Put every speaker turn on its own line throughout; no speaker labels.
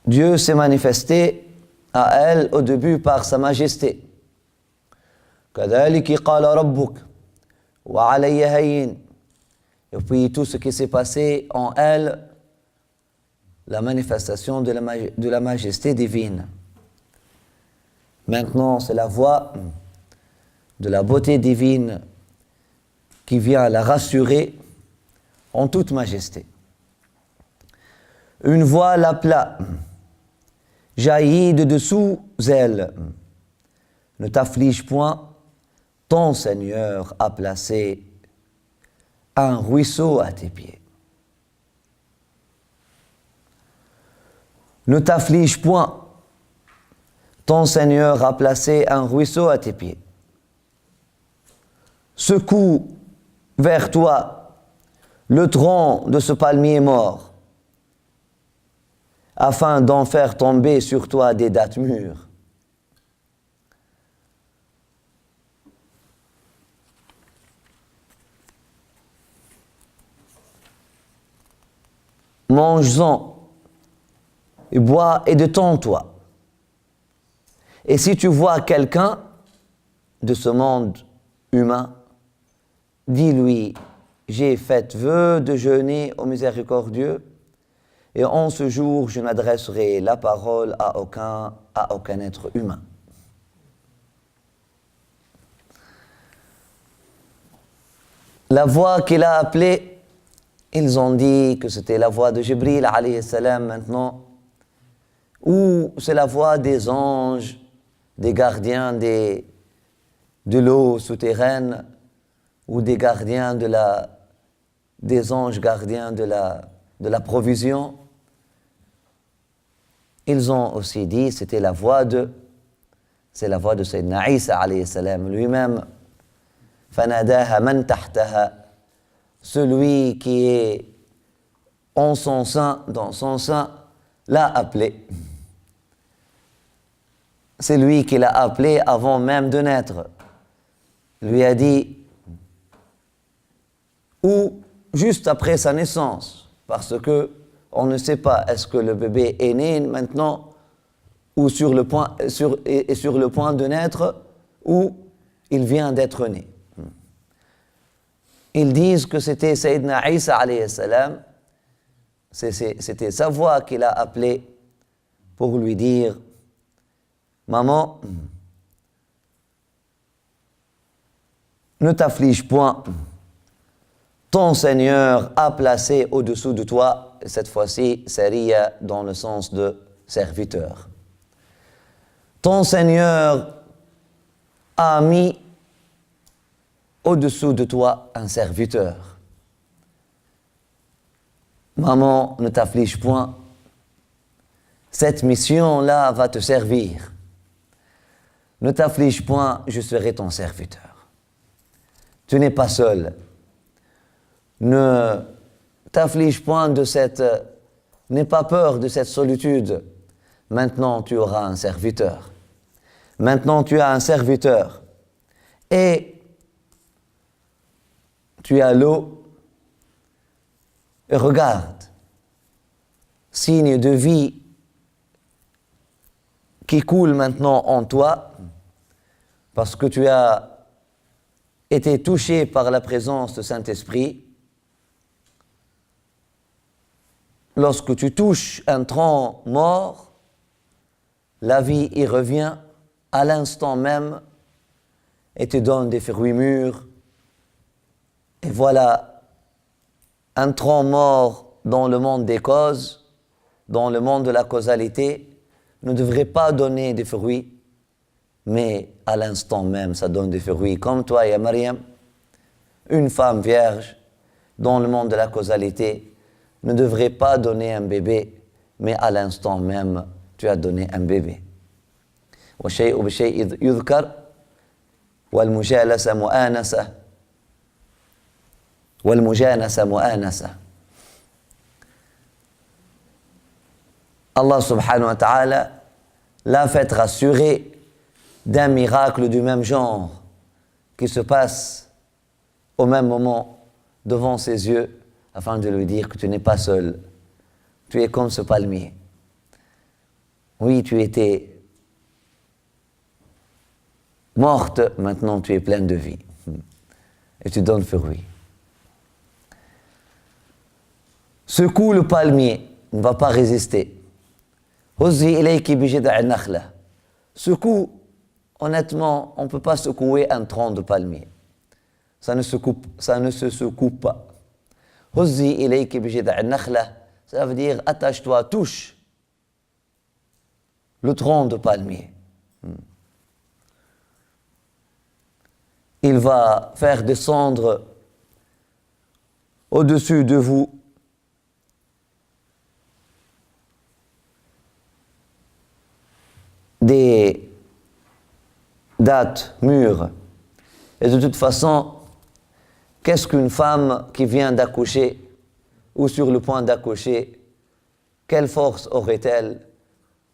Dieu s'est manifesté à elle au début par sa majesté. كَذَلِكِ قَالَ رَبُّكَ وَعَلَيَّ هَيِّنٌ. Et puis tout ce qui s'est passé en elle, la manifestation de la majesté divine. Maintenant, c'est la voix de la beauté divine qui vient la rassurer en toute majesté. Une voix l'appela, jaillit de dessous elle. Ne t'afflige point, ton Seigneur a placé un ruisseau à tes pieds. Ne t'afflige point, ton Seigneur a placé un ruisseau à tes pieds. Secoue vers toi le tronc de ce palmier mort, afin d'en faire tomber sur toi des dattes mûres. Mange-en et bois et détends-toi. Et si tu vois quelqu'un de ce monde humain, dis-lui, j'ai fait vœu de jeûner au miséricordieux, et en ce jour, je n'adresserai la parole à aucun être humain. La voix qu'il a appelée, ils ont dit que c'était la voix de Jibril alayhi salam maintenant, ou c'est la voix des anges, des gardiens de l'eau souterraine, ou des gardiens des anges gardiens de la provision. Ils ont aussi dit c'était la voix de Sayyidina Isa alayhi salam lui-même. Fanadaha man tahtaha, celui qui est en son sein, dans son sein, l'a appelé. C'est lui qui l'a appelé avant même de naître. Lui a dit, ou juste après sa naissance, parce que on ne sait pas, est-ce que le bébé est né maintenant, ou sur le point de naître, ou il vient d'être né. Ils disent que c'était Sayyidina Isa alayhi salam, c'était sa voix qu'il a appelé pour lui dire, maman, ne t'afflige point, ton Seigneur a placé au-dessous de toi, et cette fois-ci, Sariya dans le sens de serviteur. Ton Seigneur a mis au-dessous de toi un serviteur. Maman, ne t'afflige point, cette mission-là va te servir. Ne t'afflige point, je serai ton serviteur. Tu n'es pas seul. Ne t'afflige point n'aie pas peur de cette solitude. Maintenant, tu auras un serviteur. Maintenant, tu as un serviteur. Et tu as l'eau. Et regarde, signe de vie qui coule maintenant en toi, parce que tu as été touché par la présence du Saint-Esprit. Lorsque tu touches un tronc mort, la vie y revient à l'instant même et te donne des fruits mûrs. Et voilà, un tronc mort dans le monde des causes, dans le monde de la causalité, ne devrait pas donner des fruits, mais à l'instant même, ça donne des fruits. Comme toi, ya Mariam, une femme vierge, dans le monde de la causalité, ne devrait pas donner un bébé, mais à l'instant même, tu as donné un bébé. وَشَيْءُ بِشَيْءٍ يُذْكَرْ وَالْمُجَالَسَ مُؤَانَسَةٌ وَالْمُجَانَسَ مُؤَانَسَةٌ. Allah subhanahu wa ta'ala l'a fait rassurer d'un miracle du même genre qui se passe au même moment devant ses yeux, afin de lui dire que tu n'es pas seul, tu es comme ce palmier. Oui, tu étais morte, maintenant tu es pleine de vie. Et tu donnes fruit. Secoue le palmier, ne va pas résister. Secoue, honnêtement, on ne peut pas secouer un tronc de palmier. Ça ne se secoue pas. Ça veut dire attache-toi, touche le tronc de palmier. Il va faire descendre au-dessus de vous des dattes mûres. Et de toute façon, qu'est-ce qu'une femme qui vient d'accoucher ou sur le point d'accoucher, quelle force aurait-elle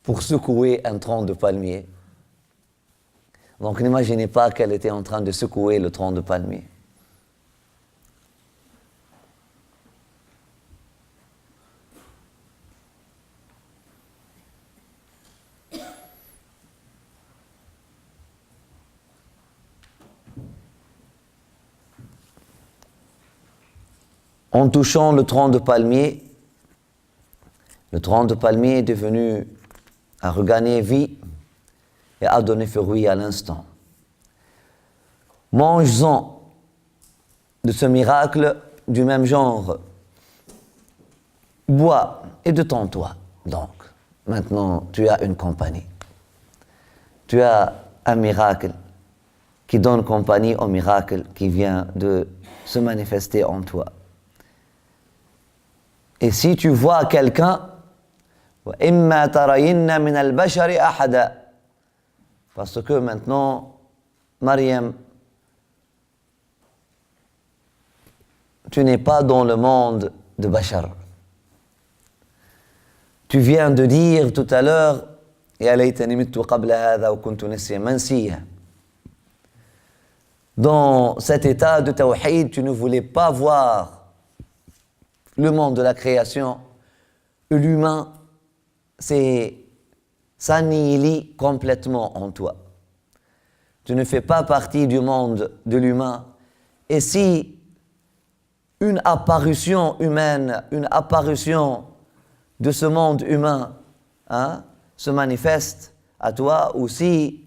pour secouer un tronc de palmier? Donc n'imaginez pas qu'elle était en train de secouer le tronc de palmier. En touchant le tronc de palmier est devenu, a regagné vie et a donné fruit à l'instant. Mange-en de ce miracle du même genre. Bois et détends-toi. Donc, maintenant, tu as une compagnie. Tu as un miracle qui donne compagnie au miracle qui vient de se manifester en toi. Et si tu vois quelqu'un, parce que maintenant, Mariam, tu n'es pas dans le monde de Bachar. Tu viens de dire tout à l'heure, dans cet état de tawhid, tu ne voulais pas voir le monde de la création, l'humain s'annihile complètement en toi. Tu ne fais pas partie du monde de l'humain. Et si une apparition humaine, une apparition de ce monde humain se manifeste à toi, ou si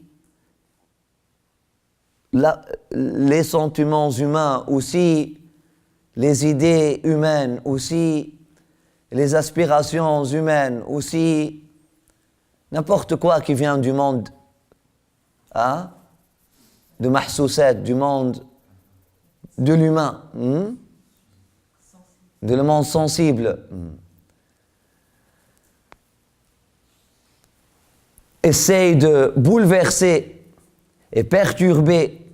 les sentiments humains, ou si les idées humaines, aussi les aspirations humaines, aussi n'importe quoi qui vient du monde de Mahsousset, du monde de l'humain, de le monde sensible. Essaye de bouleverser et perturber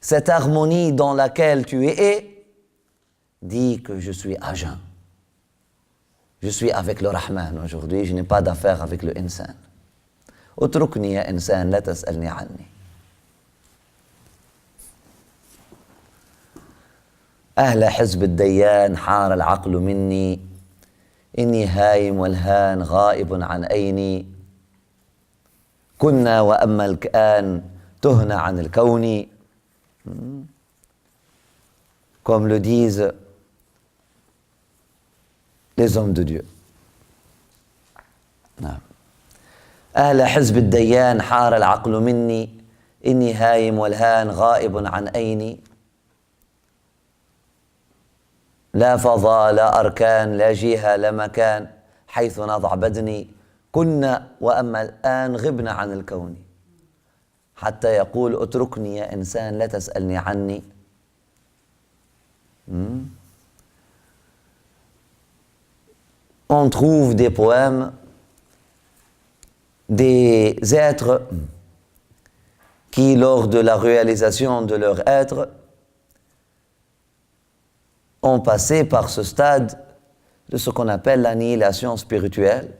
cette harmonie dans laquelle tu es. Dis que je suis à jeun. Je suis avec le Rahman aujourd'hui, je n'ai pas d'affaire avec le insan. Utrukni ya insan, la tas'alni anni. أهل حزب الديان حار العقل مني إني هايم والهان غائب عن عيني كنا وأما الآن تهنا عن الكون. Comme le disent les hommes de Dieu. نعم. أهل حزب الديان حار العقل مني إني هايم والهان غائب عن عيني لا فضاء لا أركان لا جهة لا مكان حيث نضع بدني كنا وأما الآن غبنا عن الكون حتى يقول اتركني يا إنسان لا تسألني عني. On trouve des poèmes des êtres qui, lors de la réalisation de leur être, ont passé par ce stade de ce qu'on appelle l'annihilation spirituelle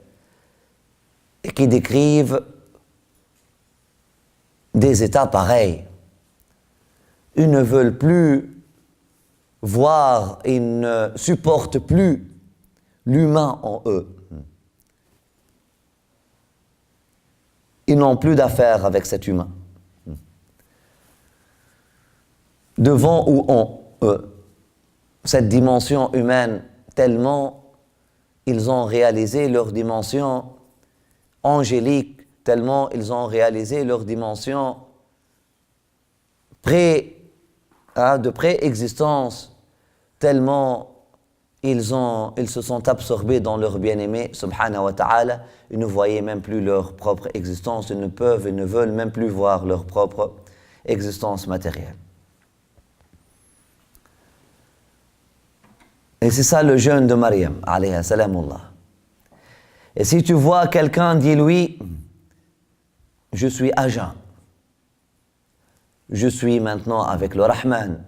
et qui décrivent des états pareils. Ils ne veulent plus voir, ils ne supportent plus l'humain en eux. ils n'ont plus d'affaires avec cet humain. Devant ou en eux, cette dimension humaine, tellement ils ont réalisé leur dimension angélique, tellement ils ont réalisé leur dimension de préexistence, tellement ils se sont absorbés dans leur bien-aimé, subhanahu wa ta'ala, ils ne voyaient même plus leur propre existence, ils ne peuvent et ne veulent même plus voir leur propre existence matérielle. Et c'est ça le jeûne de Maryam, alayha salamullah. Et si tu vois quelqu'un, dis-lui, je suis à jeun. Je suis maintenant avec le Rahman.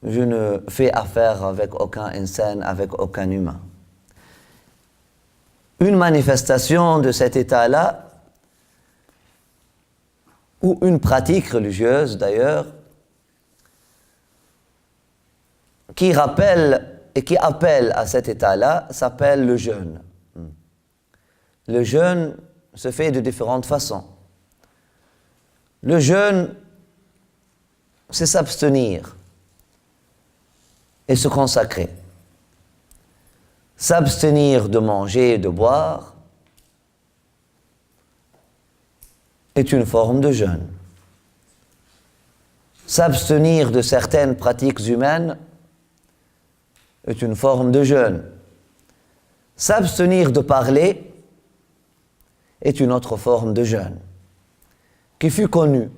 Je ne fais affaire avec aucun insan, avec aucun humain. Une manifestation de cet état-là, ou une pratique religieuse d'ailleurs, qui rappelle et qui appelle à cet état-là, s'appelle le jeûne. Le jeûne se fait de différentes façons. Le jeûne, c'est s'abstenir et se consacrer. S'abstenir de manger et de boire est une forme de jeûne. S'abstenir de certaines pratiques humaines est une forme de jeûne. S'abstenir de parler est une autre forme de jeûne, qui fut connue.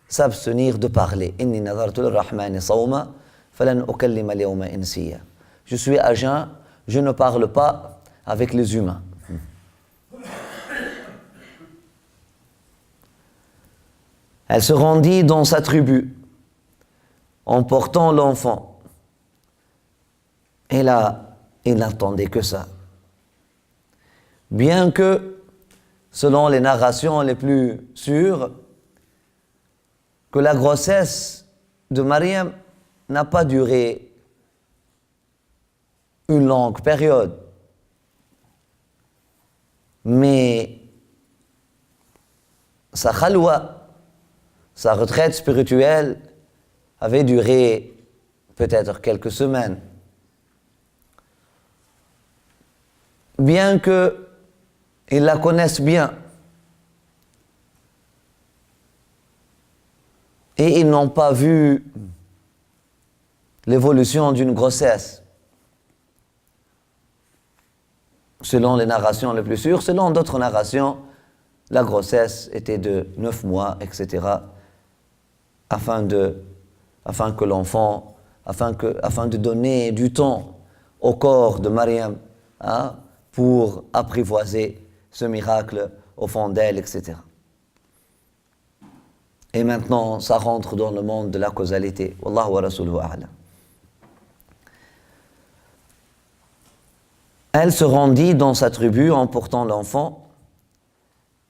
S'abstenir de parler. Inni nadartu lir-rahmani sawma falan ukallima al-yawma insiya. Je suis à jeun, je ne parle pas avec les humains. Elle se rendit dans sa tribu en portant l'enfant. Et là, il n'attendait que ça. Bien que, selon les narrations les plus sûres, que la grossesse de Maryam n'a pas duré une longue période. Mais sa khalwa, sa retraite spirituelle, avait duré peut-être quelques semaines. Bien qu'ils la connaissent bien, et ils n'ont pas vu l'évolution d'une grossesse. Selon les narrations les plus sûres, selon d'autres narrations, la grossesse était de 9 mois, etc., afin que l'enfant, afin de donner du temps au corps de Maryam, pour apprivoiser ce miracle au fond d'elle, etc. Et maintenant, ça rentre dans le monde de la causalité. Wallahu wa rasuluhu a'lam. Elle se rendit dans sa tribu en portant l'enfant.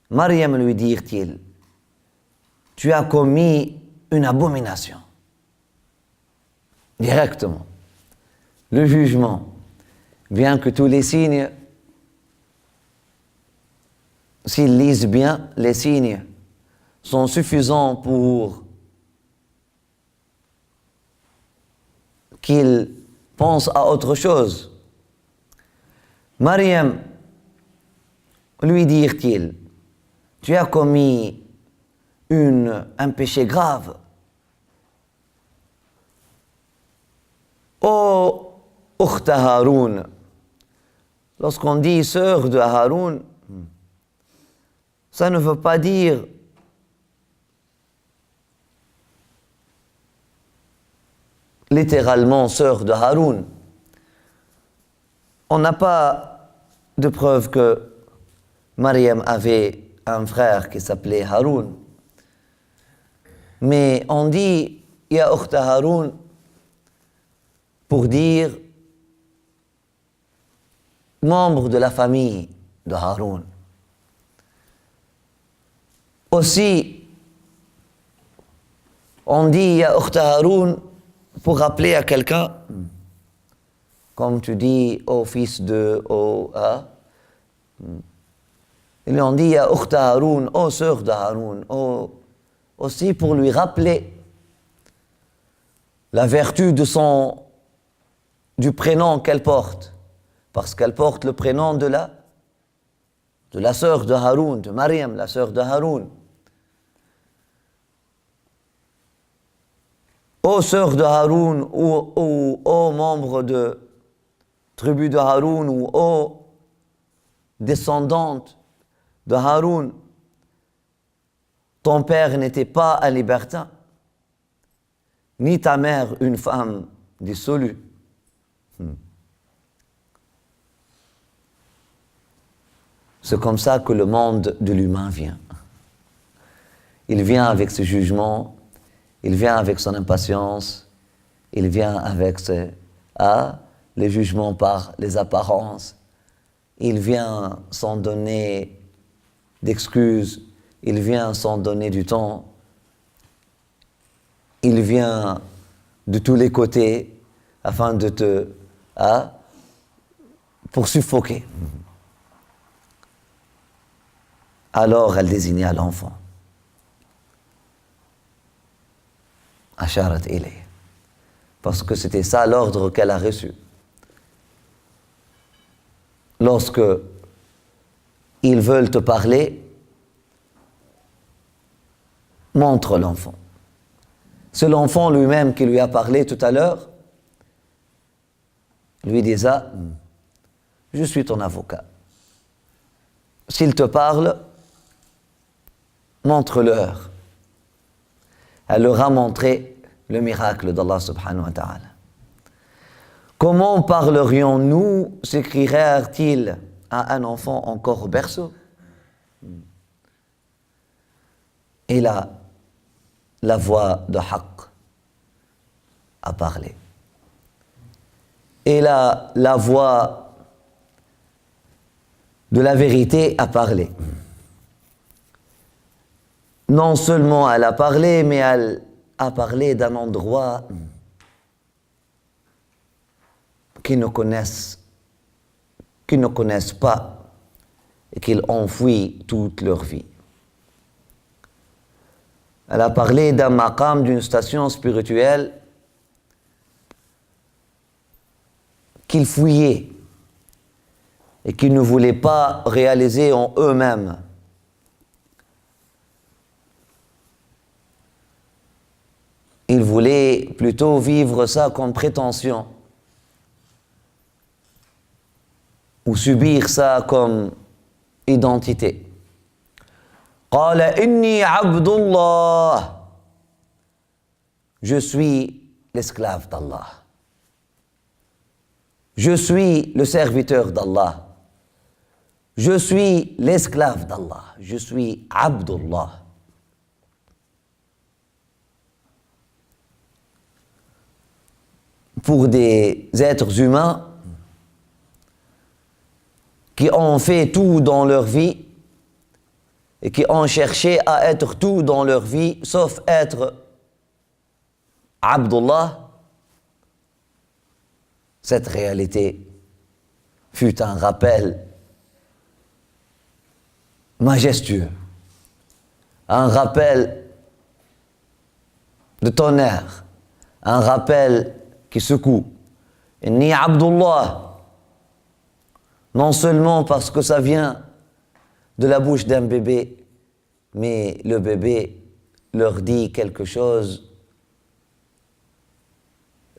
Maryam lui dirent-ils, tu as commis une abomination. Directement. Le jugement, bien que tous les signes, s'ils lisent bien, les signes sont suffisants pour qu'ils pensent à autre chose. Maryam, lui dirent-ils, tu as commis un péché grave. Ô Ukhta Haroun, lorsqu'on dit sœur de Haroun, ça ne veut pas dire littéralement sœur de Haroun. On n'a pas de preuve que Maryam avait un frère qui s'appelait Haroun. Mais on dit Ya Ukhta Haroun pour dire membre de la famille de Haroun. Aussi, on dit Ya Ukhta Haroun pour rappeler à quelqu'un, comme tu dis au fils de, Ils lui ont dit, Ya Ukhta Haroun, ô sœur de Haroun, aussi pour lui rappeler la vertu du prénom qu'elle porte, parce qu'elle porte le prénom de la sœur de Haroun, de Mariam, la sœur de Haroun. Ô sœur de Haroun, ou ô membre de tribu de Haroun, ou ô descendante de Haroun, ton père n'était pas un libertin, ni ta mère une femme dissolue. C'est comme ça que le monde de l'humain vient. Il vient avec ses jugements, il vient avec son impatience, il vient avec les jugements par les apparences, il vient sans donner d'excuses, il vient sans donner du temps, il vient de tous les côtés afin de pour suffoquer. Alors elle désigna l'enfant. Asharat ilayh. Parce que c'était ça l'ordre qu'elle a reçu. Lorsque ils veulent te parler, montre l'enfant. C'est l'enfant lui-même qui lui a parlé tout à l'heure. Lui disait, je suis ton avocat. S'il te parle, montre-leur. Elle leur a montré le miracle d'Allah subhanahu wa ta'ala. Comment parlerions-nous, s'écrièrent-ils à un enfant encore au berceau? Et là, la voix de Haqq a parlé. Et là, la voix de la vérité a parlé. Non seulement elle a parlé, mais elle a parlé d'un endroit qu'ils ne connaissent pas et qu'ils ont fui toute leur vie. Elle a parlé d'un maqam, d'une station spirituelle qu'ils fouillaient et qu'ils ne voulaient pas réaliser en eux-mêmes. Ils voulaient plutôt vivre ça comme prétention ou subir ça comme identité. قال إني عبد الله. Je suis l'esclave d'Allah. Je suis le serviteur d'Allah. Je suis l'esclave d'Allah. Je suis Abdullah. Pour des êtres humains qui ont fait tout dans leur vie et qui ont cherché à être tout dans leur vie, sauf être Abdullah, cette réalité fut un rappel majestueux, un rappel de tonnerre, un rappel qui secoue. Inni Abdullah, non seulement parce que ça vient de la bouche d'un bébé, mais le bébé leur dit quelque chose,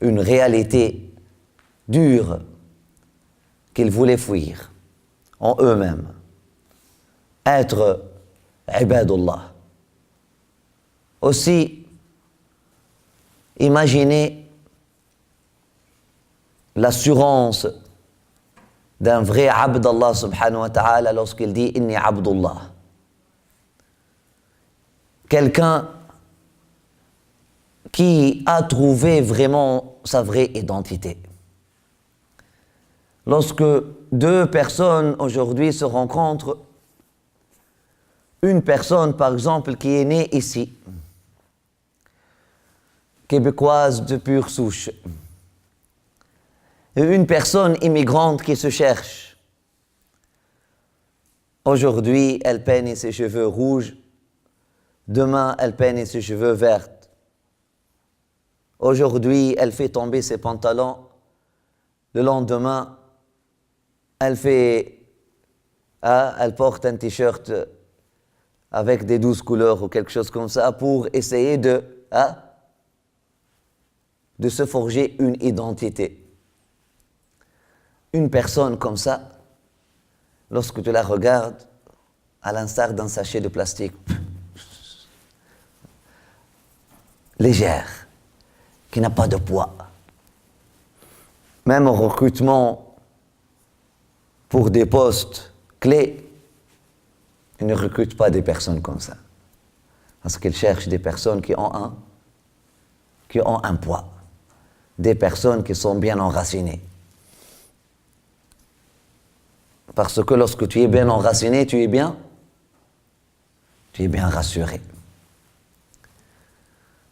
une réalité dure qu'ils voulaient fuir en eux-mêmes. Être ibadullah. Aussi, imaginez l'assurance d'un vrai abd Allah subhanahu wa ta'ala lorsqu'il dit inni abdullah. Quelqu'un qui a trouvé vraiment sa vraie identité. Lorsque deux personnes aujourd'hui se rencontrent, une personne par exemple qui est née ici, québécoise de pure souche, et une personne immigrante qui se cherche, Aujourd'hui, elle peigne ses cheveux rouges. Demain, elle peigne ses cheveux verts. Aujourd'hui, elle fait tomber ses pantalons. Le lendemain, elle porte un t-shirt avec des 12 couleurs ou quelque chose comme ça pour essayer de se forger une identité. Une personne comme ça, lorsque tu la regardes, à l'instar d'un sachet de plastique, légère, qui n'a pas de poids. Même au recrutement pour des postes clés, ils ne recrutent pas des personnes comme ça. Parce qu'ils cherchent des personnes qui ont un poids. Des personnes qui sont bien enracinées. Parce que lorsque tu es bien enraciné, tu es bien rassuré.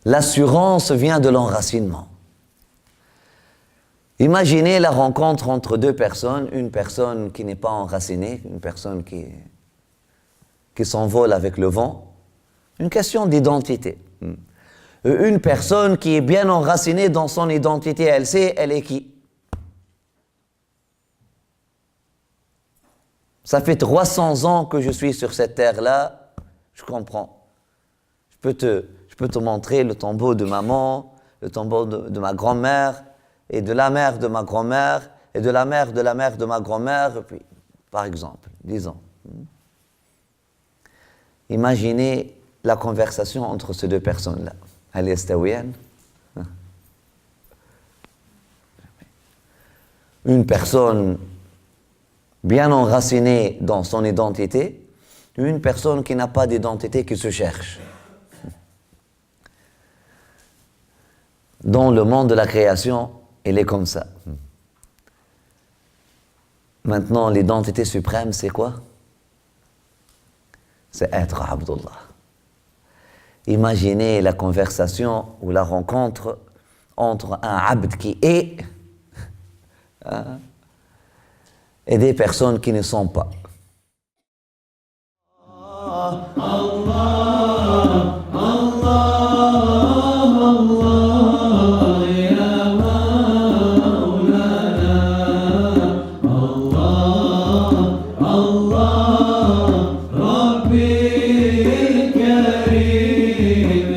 L'assurance vient de l'enracinement. Imaginez la rencontre entre deux personnes, une personne qui n'est pas enracinée, une personne qui s'envole avec le vent, une question d'identité. Une personne qui est bien enracinée dans son identité, elle sait, elle est qui? Ça fait 300 ans que je suis sur cette terre-là, je comprends. Je peux te montrer le tombeau de maman, le tombeau de ma grand-mère, et de la mère de ma grand-mère, et de la mère de la mère de ma grand-mère, puis, par exemple, disons. Imaginez la conversation entre ces deux personnes-là. هل يستويان? Une personne bien enracinée dans son identité, une personne qui n'a pas d'identité, qui se cherche. Dans le monde de la création, elle est comme ça. Maintenant, l'identité suprême, c'est quoi? C'est être Abdullah. Imaginez la conversation ou la rencontre entre un abd qui est et des personnes qui ne sont pas.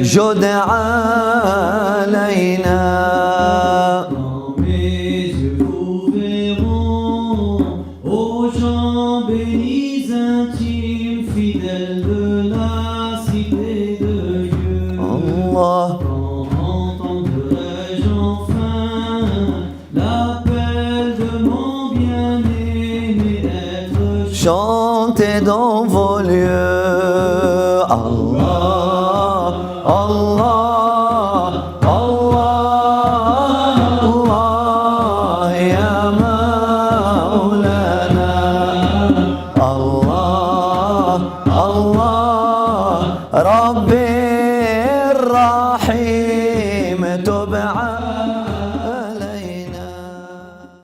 جد علينا.
Quand mes yeux ouvriront aux gens bénis, intimes, fidèles de la cité de Dieu.
Allah.
Quand entendrai-je enfin l'appel de mon bien-aimé être
Chantez dans vos lieux. Allah. Allah, Allah, Allah, ya Maulana. Allah, Allah, Rabbi Rahim, tub